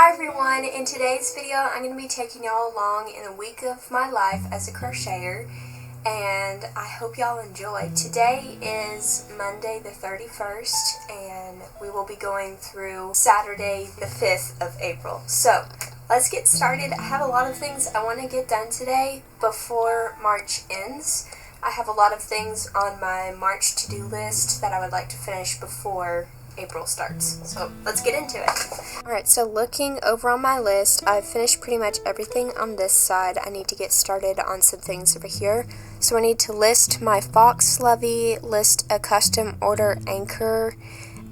Hi everyone, in today's video I'm going to be taking y'all along in a week of my life as a crocheter, and I hope y'all enjoy. Today is Monday the 31st and we will be going through Saturday the 5th of April. So let's get started. I have a lot of things I want to get done today before March ends. I have a lot of things on my March to-do list that I would like to finish before April starts. So let's get into it. Alright, so looking over on my list, I've finished pretty much everything on this side. I need to get started on some things over here. So I need to list my fox lovey, list a custom order anchor.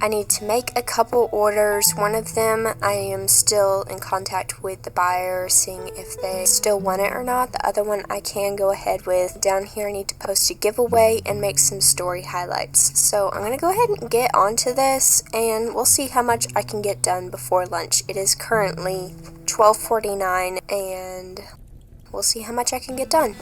I need to make a couple orders. One of them I am still in contact with the buyer, seeing if they still want it or not. The other one I can go ahead with. Down here I need to post a giveaway and make some story highlights. So I'm going to go ahead and get onto this and we'll see how much I can get done before lunch. It is currently 12:49 and we'll see how much I can get done.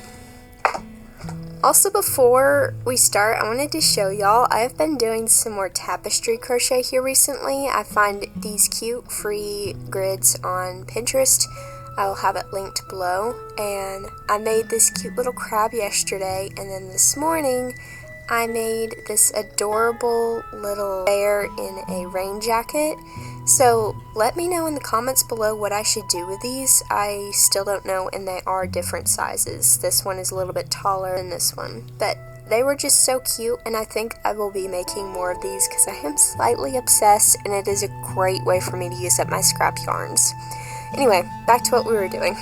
Also, before we start, I wanted to show y'all, I've been doing some more tapestry crochet here recently. I find these cute free grids on Pinterest. I will have it linked below. And I made this cute little crab yesterday, and then this morning I made this adorable little bear in a rain jacket. So let me know in the comments below what I should do with these. I still don't know, and they are different sizes. This one is a little bit taller than this one, but they were just so cute, and I think I will be making more of these because I am slightly obsessed, and it is a great way for me to use up my scrap yarns. Anyway, back to what we were doing.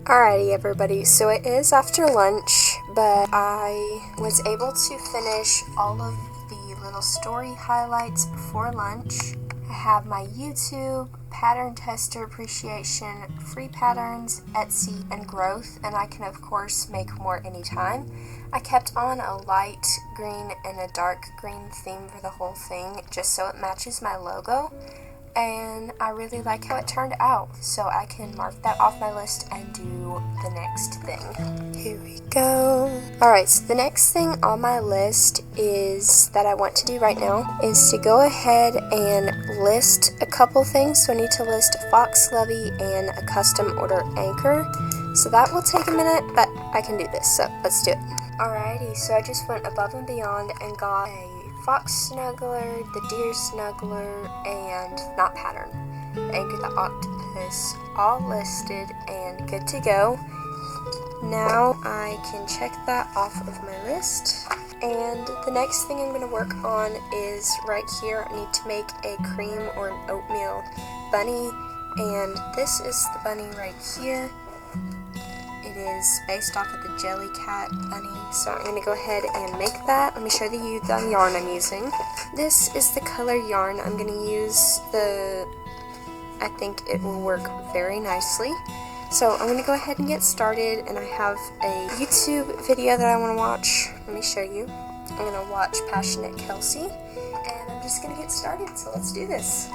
Alrighty everybody, so it is after lunch, but I was able to finish all of the little story highlights before lunch. I have my YouTube, pattern tester appreciation, free patterns, Etsy, and growth, and I can of course make more anytime. I kept on a light green and a dark green theme for the whole thing just so it matches my logo. And I really like how it turned out, so I can mark that off my list and do the next thing. Here we go. Alright, so the next thing on my list is that I want to do right now is to go ahead and list a couple things. So I need to list a fox lovey and a custom order anchor. So that will take a minute, but I can do this, so let's do it. Alrighty, so I just went above and beyond and got a fox snuggler, the deer snuggler, and knot pattern, anchor the octopus, all listed and good to go. Now I can check that off of my list, and the next thing I'm going to work on is right here. I need to make a cream or an oatmeal bunny, and this is the bunny right here. It is based off of the Jellycat bunny, so I'm going to go ahead and make that. Let me show you the yarn I'm using. This is the color yarn. I'm going to use I think it will work very nicely. So I'm going to go ahead and get started, and I have a YouTube video that I want to watch. Let me show you. I'm going to watch Passionate Kelsey, and I'm just going to get started, so let's do this.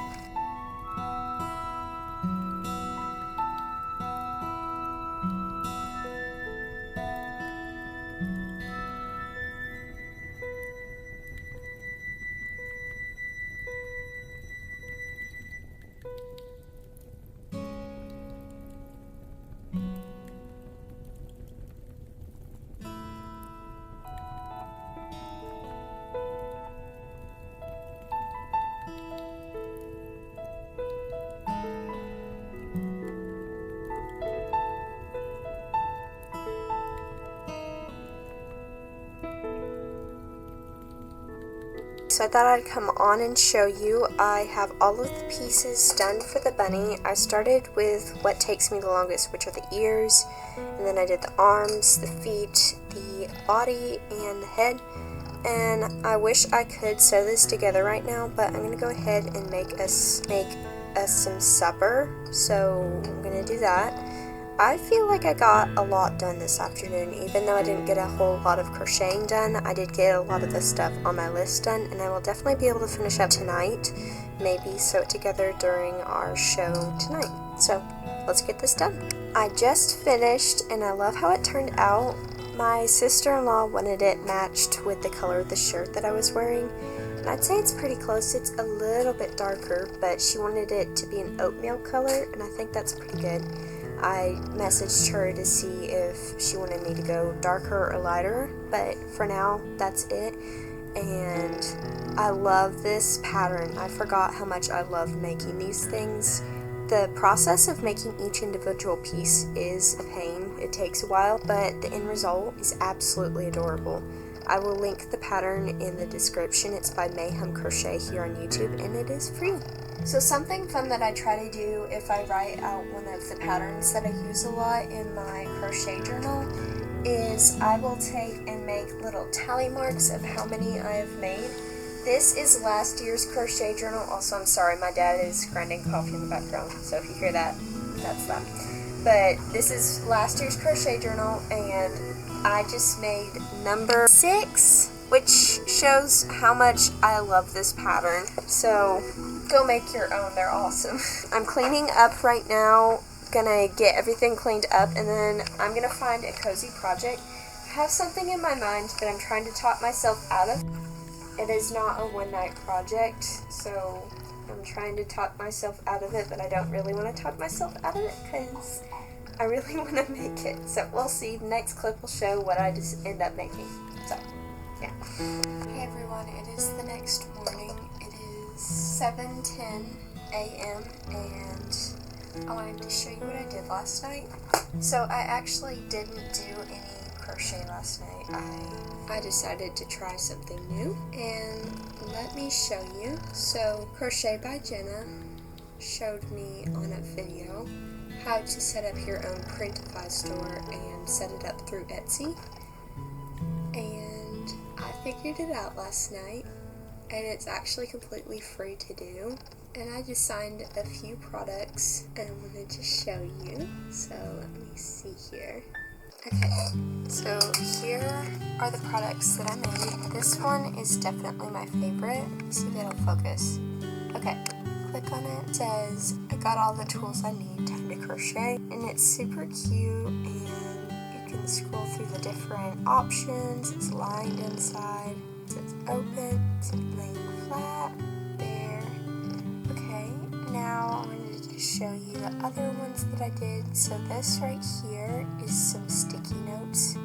So I thought I'd come on and show you. I have all of the pieces done for the bunny. I started with what takes me the longest, which are the ears, and then I did the arms, the feet, the body, and the head. And I wish I could sew this together right now, but I'm going to go ahead and make us some supper. So I'm going to do that. I feel like I got a lot done this afternoon. Even though I didn't get a whole lot of crocheting done, I did get a lot of the stuff on my list done, and I will definitely be able to finish up tonight, maybe sew it together during our show tonight. So let's get this done. I just finished, and I love how it turned out. My sister-in-law wanted it matched with the color of the shirt that I was wearing, and and I'd say it's pretty close. It's a little bit darker, but she wanted it to be an oatmeal color, and I think that's pretty good. I messaged her to see if she wanted me to go darker or lighter, but for now, that's it. And I love this pattern. I forgot how much I love making these things. The process of making each individual piece is a pain. It takes a while, but the end result is absolutely adorable. I will link the pattern in the description. It's by Mayhem Crochet here on YouTube, and it is free. So something fun that I try to do if I write out one of the patterns that I use a lot in my crochet journal is I will take and make little tally marks of how many I have made. This is last year's crochet journal. Also, I'm sorry, my dad is grinding coffee in the background, so if you hear that, that's that. But this is last year's crochet journal, and I just made number 6, which shows how much I love this pattern. So go make your own, they're awesome. I'm cleaning up right now, gonna get everything cleaned up, and then I'm gonna find a cozy project. I have something in my mind that I'm trying to talk myself out of. It is not a one-night project, so I'm trying to talk myself out of it, but I don't really want to talk myself out of it because I really want to make it. So we'll see. The next clip will show what I just end up making. So, yeah. Hey everyone, it is the next morning. It is 7:10 a.m. and I wanted to show you what I did last night. So I actually didn't do any crochet last night. I decided to try something new, and let me show you. So Crochet by Jenna showed me on a video how to set up your own Printify store and set it up through Etsy, and I figured it out last night, and it's actually completely free to do. And I just signed a few products and I wanted to show you. So let me see here. Okay, so here are the products that I made. This one is definitely my favorite. See if it'll focus. Okay, click on it. It says, I got all the tools I need, time to crochet. And it's super cute, and you can scroll through the different options. It's lined inside. It says open. It's laying flat. There. Okay, now I'm going to show you the other ones that I did. So this right here is some sticky notes,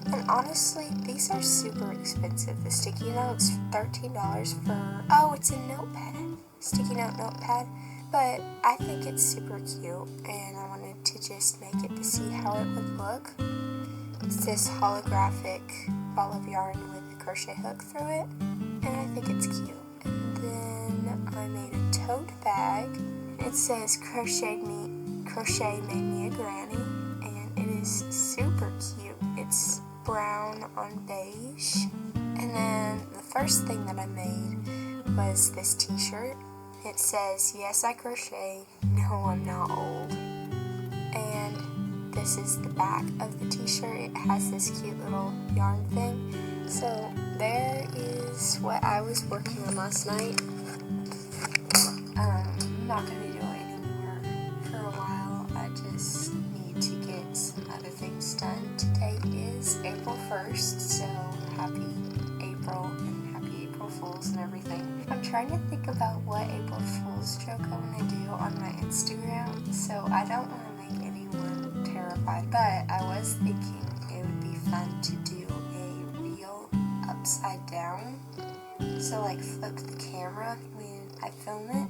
and honestly these are super expensive. The sticky notes, $13 for, oh, it's a notepad, sticky note notepad, but I think it's super cute and I wanted to just make it to see how it would look. It's this holographic ball of yarn with a crochet hook through it, and I think it's cute. And then I made a tote bag. It says Crochet made me a granny, and it is super cute. It's brown on beige. And then the first thing that I made was this t-shirt. It says, yes, I crochet, no, I'm not old. And this is the back of the t-shirt. It has this cute little yarn thing. So there is what I was working on last night. I'm not going to be doing any more for a while. I just need to get some other things done. Today is April 1st, so happy April and happy April Fools and everything. I'm trying to think about what April Fool's joke I want to do on my Instagram, so I don't want to make anyone terrified, but I was thinking it would be fun to do a reel upside down. So like flip the camera when I film it,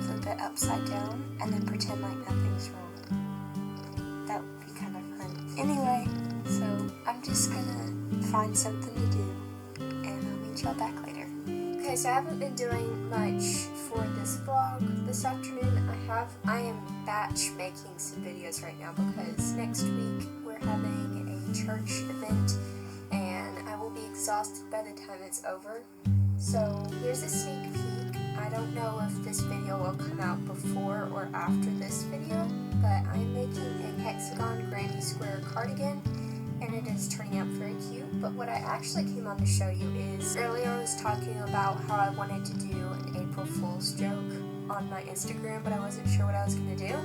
flip it upside down, and then pretend like nothing's wrong. That would be kind of fun. Anyway, so I'm just gonna find something to do, and I'll meet y'all back later. Okay, so I haven't been doing much for this vlog this afternoon. I am batch making some videos right now because next week we're having a church event, and I will be exhausted by the time it's over. So here's a sneak peek. I don't know if this video will come out before or after this video, but I'm making a hexagon granny square cardigan, and it is turning out very cute. But what I actually came on to show you is, earlier I was talking about how I wanted to do an April Fool's joke on my Instagram, but I wasn't sure what I was going to do.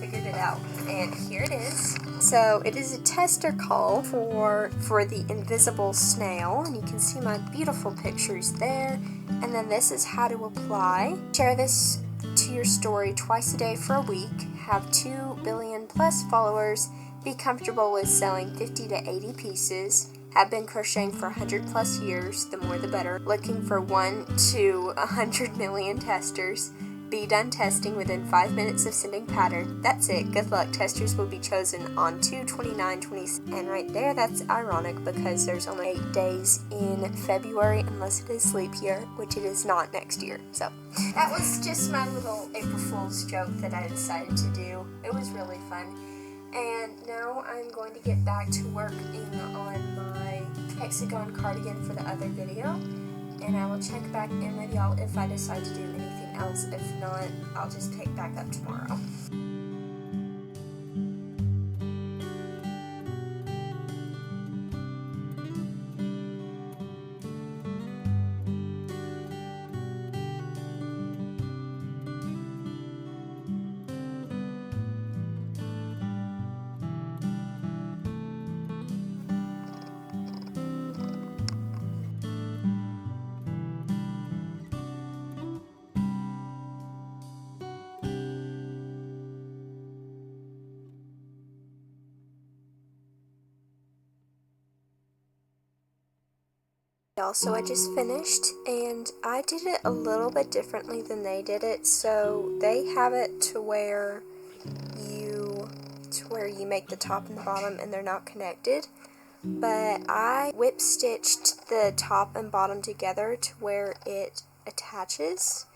I figured it out, and here it is. So it is a tester call for the invisible snail, and you can see my beautiful pictures there. And then this is how to apply. Share this to your story twice a day for a week, have 2 billion plus followers, be comfortable with selling 50 to 80 pieces, have been crocheting for 100 plus years, the more the better, looking for 1 to 100 million testers, be done testing within 5 minutes of sending pattern. That's it. Good luck. Testers will be chosen on 2/29/20. And right there, that's ironic because there's only 8 days in February unless it is leap year, which it is not next year. So that was just my little April Fool's joke that I decided to do. It was really fun. And now I'm going to get back to working on my hexagon cardigan for the other video. And I will check back in with y'all if I decide to do anything else. If not, I'll just pick back up tomorrow. Also, I just finished, and I did it a little bit differently than they did it. So they have it to where you make the top and the bottom and they're not connected, but I whip stitched the top and bottom together to where it attaches.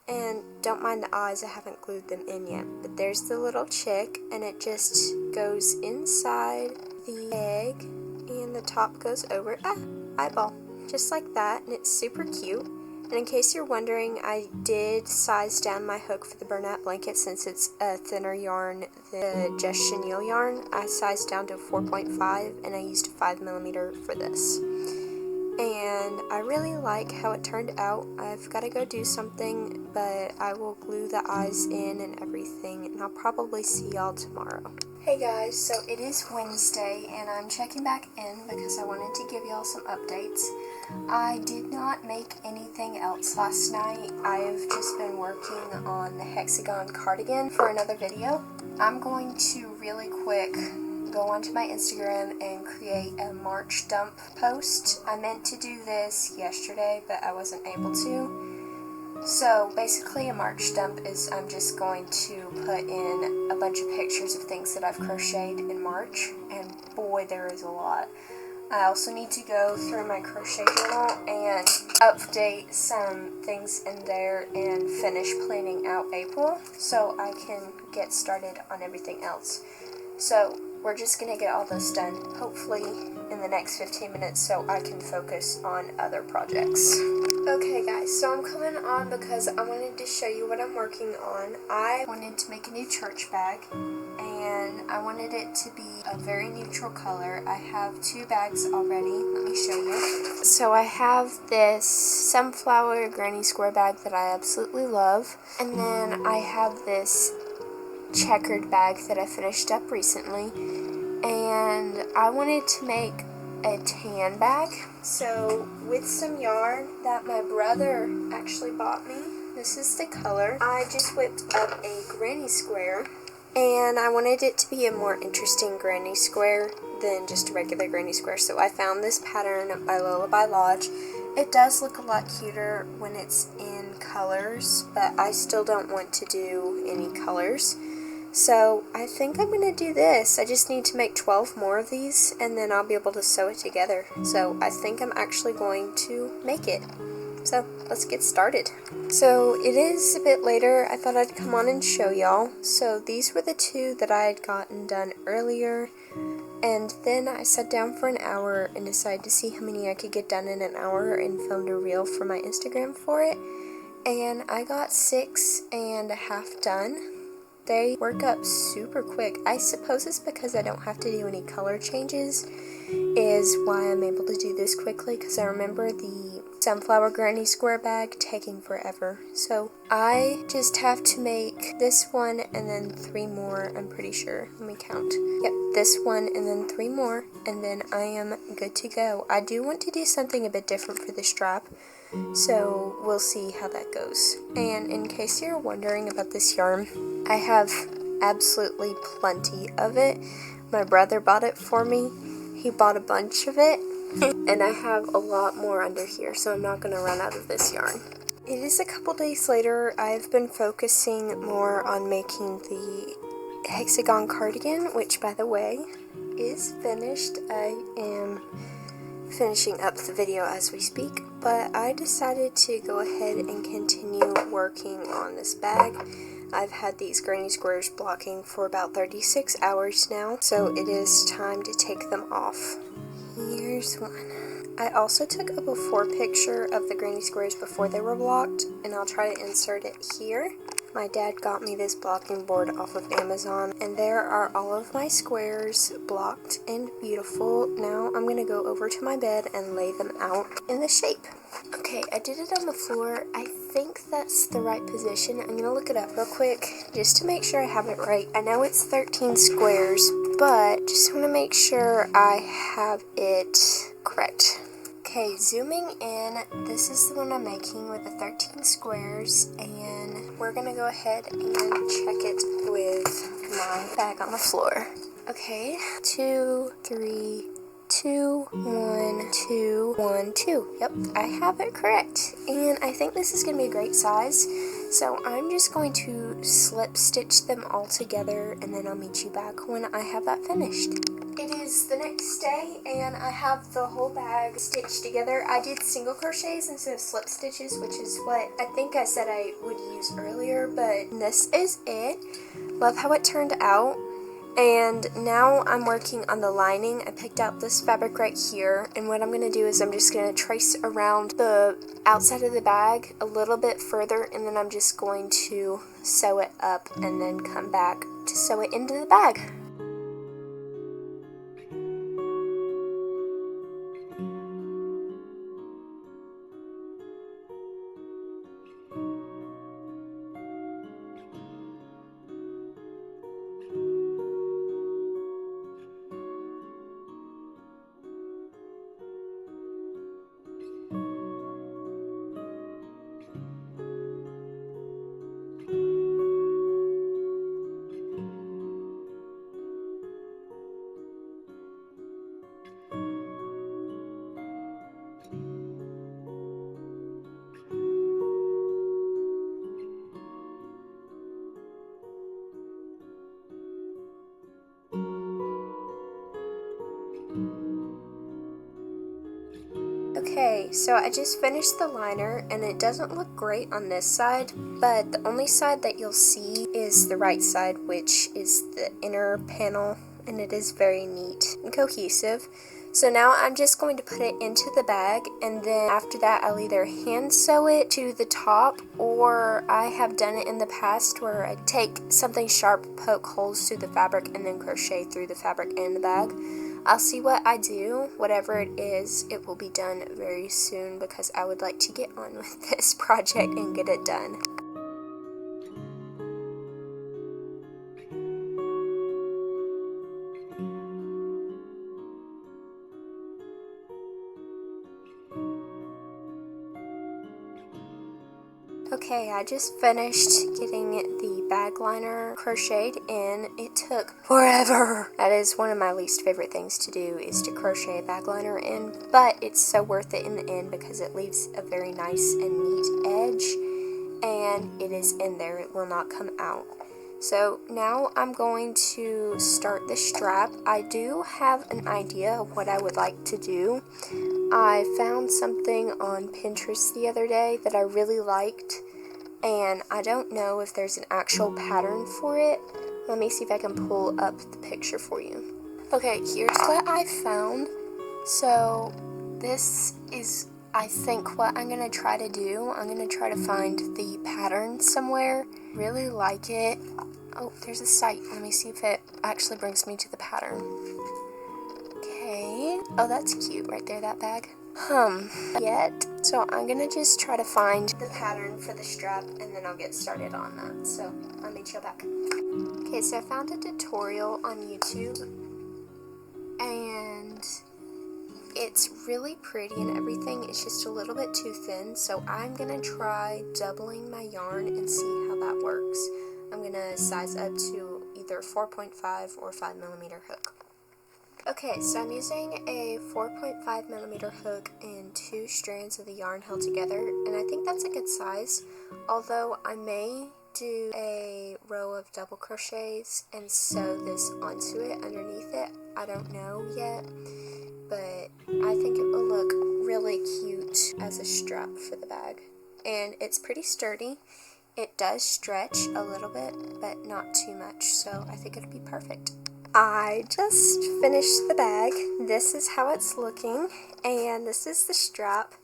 And don't mind the eyes, I haven't glued them in yet, but there's the little chick, and it just goes inside the egg and the top goes over eyeball, just like that, and it's super cute. And in case you're wondering, I did size down my hook for the burnout blanket since it's a thinner yarn than just chenille yarn. I sized down to 4.5 and I used 5mm for this. And I really like how it turned out. I've got to go do something, but I will glue the eyes in and everything, and I'll probably see y'all tomorrow. Hey guys, so it is Wednesday, and I'm checking back in because I wanted to give y'all some updates. I did not make anything else last night. I have just been working on the hexagon cardigan for another video. I'm going to really quick go onto my Instagram and create a March dump post. I meant to do this yesterday, but I wasn't able to. So basically a March dump is I'm just going to put in a bunch of pictures of things that I've crocheted in March, and boy, there is a lot. I also need to go through my crochet journal and update some things in there and finish planning out April so I can get started on everything else. So we're just going to get all this done, hopefully in the next 15 minutes so I can focus on other projects. Okay guys, so I'm coming on because I wanted to show you what I'm working on. I wanted to make a new church bag, and I wanted it to be a very neutral color. I have 2 bags already. Let me show you. So I have this sunflower granny square bag that I absolutely love, and then I have this checkered bag that I finished up recently, and I wanted to make a tan bag. So with some yarn that my brother actually bought me, this is the color, I just whipped up a granny square, and I wanted it to be a more interesting granny square than just a regular granny square. So I found this pattern by Lullaby Lodge. It does look a lot cuter when it's in colors, but I still don't want to do any colors. So I think I'm going to do this. I just need to make 12 more of these, and then I'll be able to sew it together. So I think I'm actually going to make it. So let's get started. So it is a bit later. I thought I'd come on and show y'all. So these were the 2 that I had gotten done earlier. And then I sat down for an hour and decided to see how many I could get done in an hour and filmed a reel for my Instagram for it. And I got 6.5 done. They work up super quick. I suppose it's because I don't have to do any color changes is why I'm able to do this quickly, because I remember the sunflower granny square bag taking forever. So I just have to make this one and then 3 more, I'm pretty sure. Let me count. Yep, this one and then 3 more, and then I am good to go. I do want to do something a bit different for the strap, so we'll see how that goes. And in case you're wondering about this yarn, I have absolutely plenty of it. My brother bought it for me. He bought a bunch of it, and I have a lot more under here, so I'm not going to run out of this yarn. It is a couple days later. I've been focusing more on making the hexagon cardigan, which, by the way, is finished. I am finishing up the video as we speak, but I decided to go ahead and continue working on this bag. I've had these granny squares blocking for about 36 hours now, so it is time to take them off. Here's one. I also took a before picture of the granny squares before they were blocked, and I'll try to insert it here. My dad got me this blocking board off of Amazon, and there are all of my squares blocked and beautiful. Now I'm going to go over to my bed and lay them out in the shape. Okay, I did it on the floor. I think that's the right position. I'm going to look it up real quick just to make sure I have it right. I know it's 13 squares, but just want to make sure I have it correct. Okay, zooming in, this is the one I'm making with the 13 squares, and we're going to go ahead and check it with my bag on the floor. Okay, 2, 3, 2, 1, 2, 1, 2. Yep, I have it correct. And I think this is going to be a great size. So I'm just going to slip stitch them all together, and then I'll meet you back when I have that finished. It is the next day, and I have the whole bag stitched together. I did single crochets instead of slip stitches, which is what I think I said I would use earlier, but this is it. Love how it turned out. And now I'm working on the lining. I picked out this fabric right here, and what I'm going to do is I'm just going to trace around the outside of the bag a little bit further, and then I'm just going to sew it up and then come back to sew it into the bag. Okay, so I just finished the liner, and it doesn't look great on this side, but the only side that you'll see is the right side, which is the inner panel, and it is very neat and cohesive. So now I'm just going to put it into the bag, and then after that I'll either hand sew it to the top, or I have done it in the past where I take something sharp, poke holes through the fabric, and then crochet through the fabric in the bag. I'll see what I do. Whatever it is, it will be done very soon because I would like to get on with this project and get it done. Okay, I just finished getting the bag liner crocheted in. It took forever. That is one of my least favorite things to do, is to crochet a bag liner in, but it's so worth it in the end because it leaves a very nice and neat edge, and it is in there. It will not come out. So now I'm going to start the strap. I do have an idea of what I would like to do. I found something on Pinterest the other day that I really liked, and I don't know if there's an actual pattern for it. Let me see if I can pull up the picture for you. Okay, here's what I found. So this is, I think, what I'm going to try to do. I'm going to try to find the pattern somewhere. Really like it. Oh, there's a site. Let me see if it actually brings me to the pattern. Okay. Oh, that's cute right there, that bag. Yet So I'm gonna just try to find the pattern for the strap and then I'll get started on that. So let me chill back. Okay, so I found a tutorial on YouTube and it's really pretty and everything. It's just a little bit too thin, so I'm gonna try doubling my yarn and see how that works. I'm gonna size up to either 4.5 or 5mm hook. Okay, so I'm using a 4.5mm hook and 2 strands of the yarn held together, and I think that's a good size, although I may do a row of double crochets and sew this onto it underneath it. I don't know yet, but I think it will look really cute as a strap for the bag. And it's pretty sturdy. It does stretch a little bit, but not too much, so I think it'll be perfect. I just finished the bag. This is how it's looking, and this is the strap.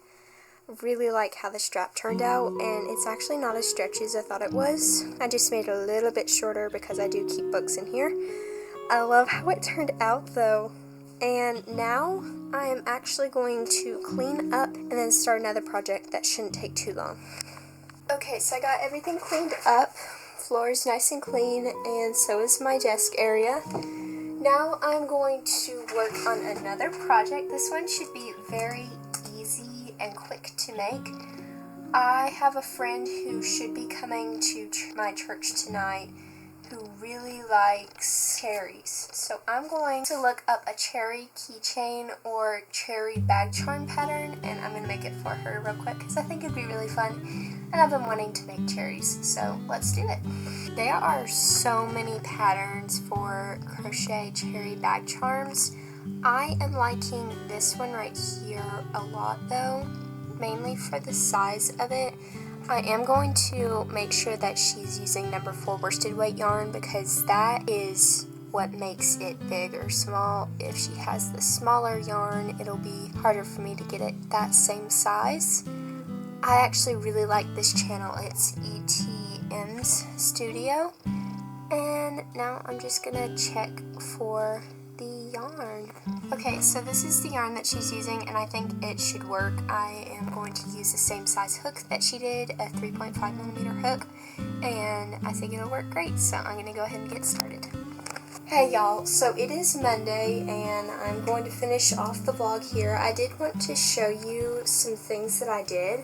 Really like how the strap turned out, and it's actually not as stretchy as I thought it was. I just made it a little bit shorter because I do keep books in here. I love how it turned out though. And now I am actually going to clean up and then start another project that shouldn't take too long. Okay, so I got everything cleaned up. Floor is nice and clean, and so is my desk area. Now I'm going to work on another project. This one should be very easy and quick to make. I have a friend who should be coming to my church tonight who really likes cherries. So I'm going to look up a cherry keychain or cherry bag charm pattern, and I'm going to make it for her real quick because I think it'd be really fun. And I've been wanting to make cherries, so let's do it. There are so many patterns for crochet cherry bag charms. I am liking this one right here a lot though, mainly for the size of it. I am going to make sure that she's using number 4 worsted weight yarn because that is what makes it big or small. If she has the smaller yarn, it'll be harder for me to get it that same size. I actually really like this channel. It's ETM's Studio. And now I'm just gonna check for the yarn. Okay, so this is the yarn that she's using, and I think it should work. I am going to use the same size hook that she did, a 3.5mm hook, and I think it'll work great, so I'm gonna go ahead and get started. Hey y'all, so it is Monday, and I'm going to finish off the vlog here. I did want to show you some things that I did.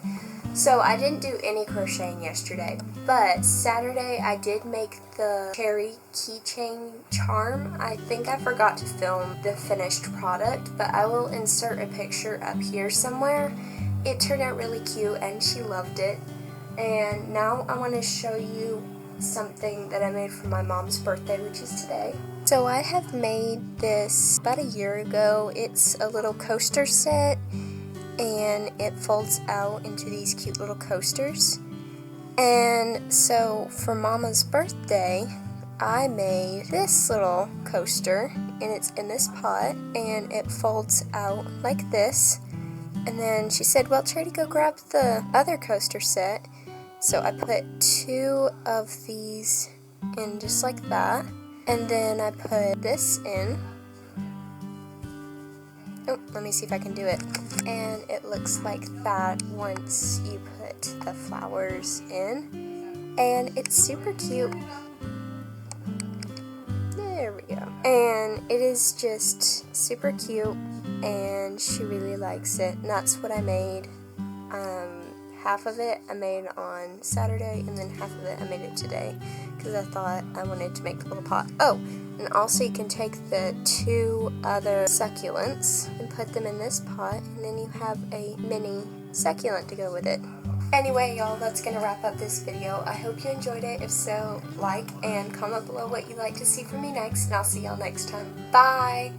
So I didn't do any crocheting yesterday, but Saturday I did make the cherry keychain charm. I think I forgot to film the finished product, but I will insert a picture up here somewhere. It turned out really cute and she loved it. And now I want to show you something that I made for my mom's birthday, which is today. So I have made this about a year ago. It's a little coaster set, and it folds out into these cute little coasters. And so for Mama's birthday, I made this little coaster, and it's in this pot, and it folds out like this. And then she said, well, try to go grab the other coaster set. So I put 2 of these in just like that, and then I put this in. Oh, let me see if I can do it. And it looks like that once you put the flowers in. And it's super cute. There we go. And it is just super cute, and she really likes it. And that's what I made. Half of it I made on Saturday, and then half of it I made it today because I thought I wanted to make a little pot. Oh, and also you can take the 2 other succulents and put them in this pot, and then you have a mini succulent to go with it. Anyway, y'all, that's going to wrap up this video. I hope you enjoyed it. If so, like and comment below what you'd like to see from me next, and I'll see y'all next time. Bye!